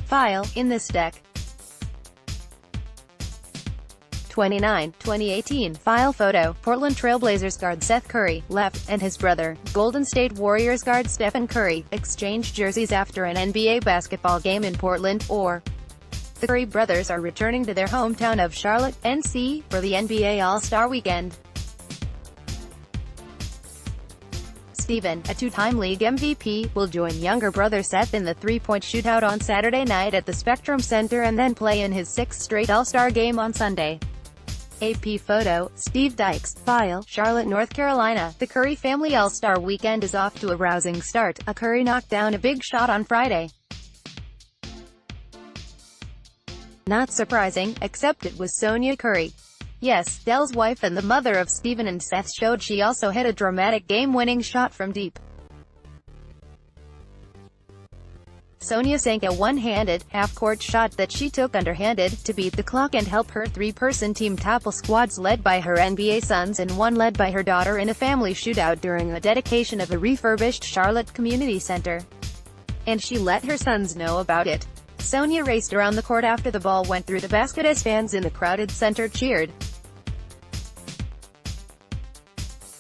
File, in this deck. 29, 2018. File photo, Portland Trail Blazers guard Seth Curry, left, and his brother, Golden State Warriors guard Stephen Curry, exchanged jerseys after an NBA basketball game in Portland, or the Curry brothers are returning to their hometown of Charlotte, NC, for the NBA All-Star Weekend. Stephen, a two-time league MVP, will join younger brother Seth in the three-point shootout on Saturday night at the Spectrum Center and then play in his sixth straight All-Star game on Sunday. AP photo, Steve Dykes. File, Charlotte, North Carolina. The Curry family All-Star Weekend is off to a rousing start. A Curry knocked down a big shot on Friday. Not surprising, except it was Sonia Curry. Yes, Dell's wife and the mother of Stephen and Seth showed she also hit a dramatic game-winning shot from deep. Sonia sank a one-handed, half-court shot that she took underhanded, to beat the clock and help her three-person team topple squads led by her NBA sons and one led by her daughter in a family shootout during the dedication of a refurbished Charlotte Community Center. And she let her sons know about it. Sonia raced around the court after the ball went through the basket as fans in the crowded center cheered.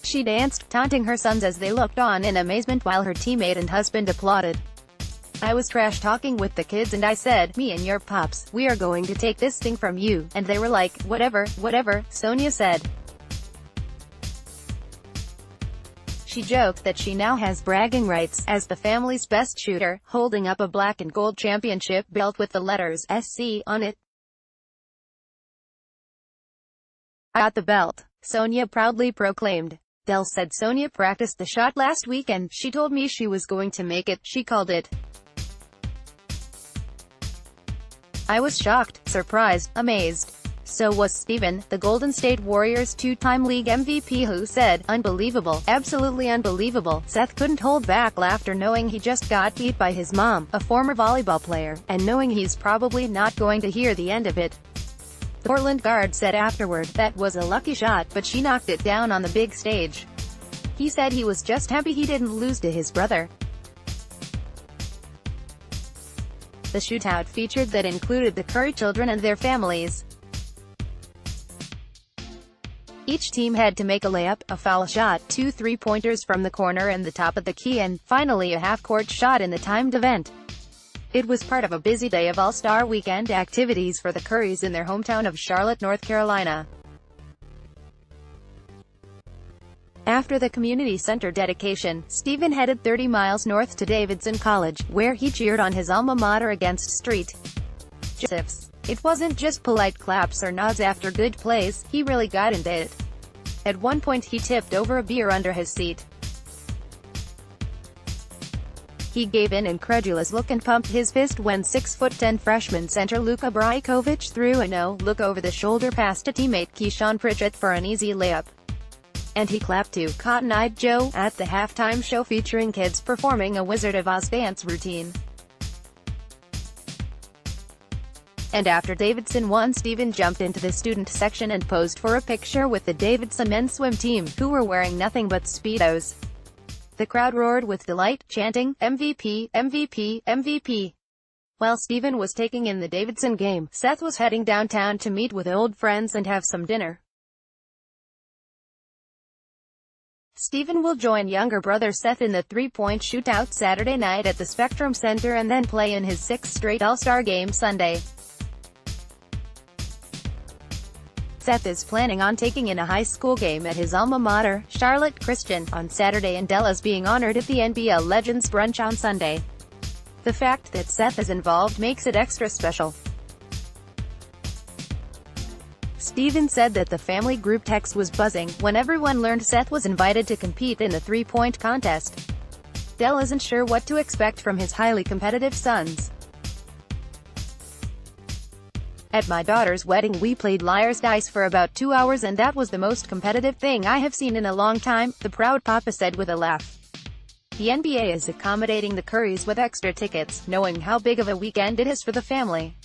She danced, taunting her sons as they looked on in amazement while her teammate and husband applauded. "I was trash-talking with the kids and I said, 'Me and your pops, we are going to take this thing from you,' and they were like, 'Whatever, whatever,'" Sonia said. She joked that she now has bragging rights, as the family's best shooter, holding up a black and gold championship belt with the letters SC on it. "I got the belt," Sonia proudly proclaimed. Dell said Sonia practiced the shot last week and she told me she was going to make it, she called it. "I was shocked, surprised, amazed." So was Stephen, the Golden State Warriors' two-time league MVP, who said, "Unbelievable, absolutely unbelievable." Seth couldn't hold back laughter knowing he just got beat by his mom, a former volleyball player, and knowing he's probably not going to hear the end of it. The Portland guard said afterward, "That was a lucky shot, but she knocked it down on the big stage." He said he was just happy he didn't lose to his brother. The shootout featured that included the Curry children and their families. Each team had to make a layup, a foul shot, 2 three-pointers from the corner and the top of the key, and, finally, a half-court shot in the timed event. It was part of a busy day of All-Star Weekend activities for the Currys in their hometown of Charlotte, North Carolina. After the community center dedication, Stephen headed 30 miles north to Davidson College, where he cheered on his alma mater against St. Joseph's. It wasn't just polite claps or nods after good plays, he really got into it. At one point he tipped over a beer under his seat. He gave an incredulous look and pumped his fist when 6'10" freshman center Luka Brajkovic threw a no-look over-the-shoulder pass to teammate Keyshawn Pritchett for an easy layup. And he clapped to Cotton Eye Joe at the halftime show featuring kids performing a Wizard of Oz dance routine. And after Davidson won, Stephen jumped into the student section and posed for a picture with the Davidson men's swim team, who were wearing nothing but Speedos. The crowd roared with delight, chanting, "MVP, MVP, MVP." While Stephen was taking in the Davidson game, Seth was heading downtown to meet with old friends and have some dinner. Stephen will join younger brother Seth in the three-point shootout Saturday night at the Spectrum Center and then play in his sixth straight All-Star game Sunday. Seth is planning on taking in a high school game at his alma mater, Charlotte Christian, on Saturday, and Dell is being honored at the NBA Legends Brunch on Sunday. The fact that Seth is involved makes it extra special. Stephen said that the family group text was buzzing when everyone learned Seth was invited to compete in the three-point contest. Dell isn't sure what to expect from his highly competitive sons. "At my daughter's wedding we played liar's dice for about 2 hours and that was the most competitive thing I have seen in a long time," the proud papa said with a laugh. The NBA is accommodating the Currys with extra tickets, knowing how big of a weekend it is for the family.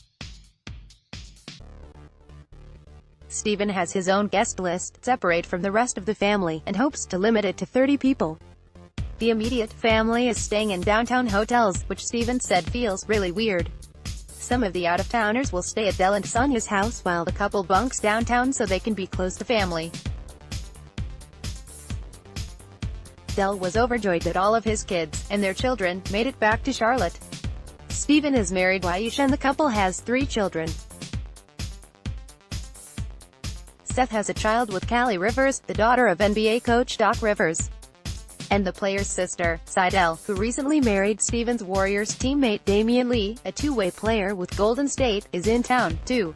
Stephen has his own guest list, separate from the rest of the family, and hopes to limit it to 30 people. The immediate family is staying in downtown hotels, which Stephen said feels really weird. Some of the out-of-towners will stay at Del and Sonia's house while the couple bunks downtown so they can be close to family. Del was overjoyed that all of his kids, and their children, made it back to Charlotte. Steven is married to Ayesha and the couple has 3 children. Seth has a child with Callie Rivers, the daughter of NBA coach Doc Rivers, and the player's sister, Seidel, who recently married Steven's Warriors teammate Damian Lee, a two-way player with Golden State, is in town, too.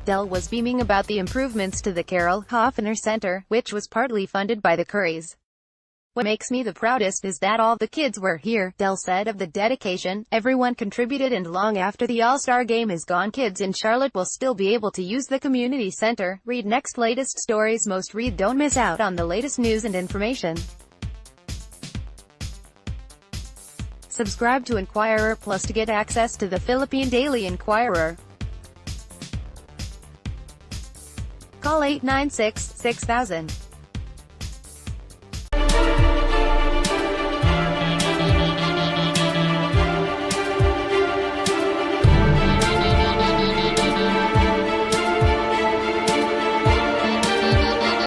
Del was beaming about the improvements to the Carol Hoffner Center, which was partly funded by the Currys. "What makes me the proudest is that all the kids were here," Del said of the dedication. "Everyone contributed, and long after the All-Star game is gone, kids in Charlotte will still be able to use the community center." Read next. Latest stories most read. Don't miss out on the latest news and information. Subscribe to Inquirer Plus to get access to the Philippine Daily Inquirer. Call 896-6000.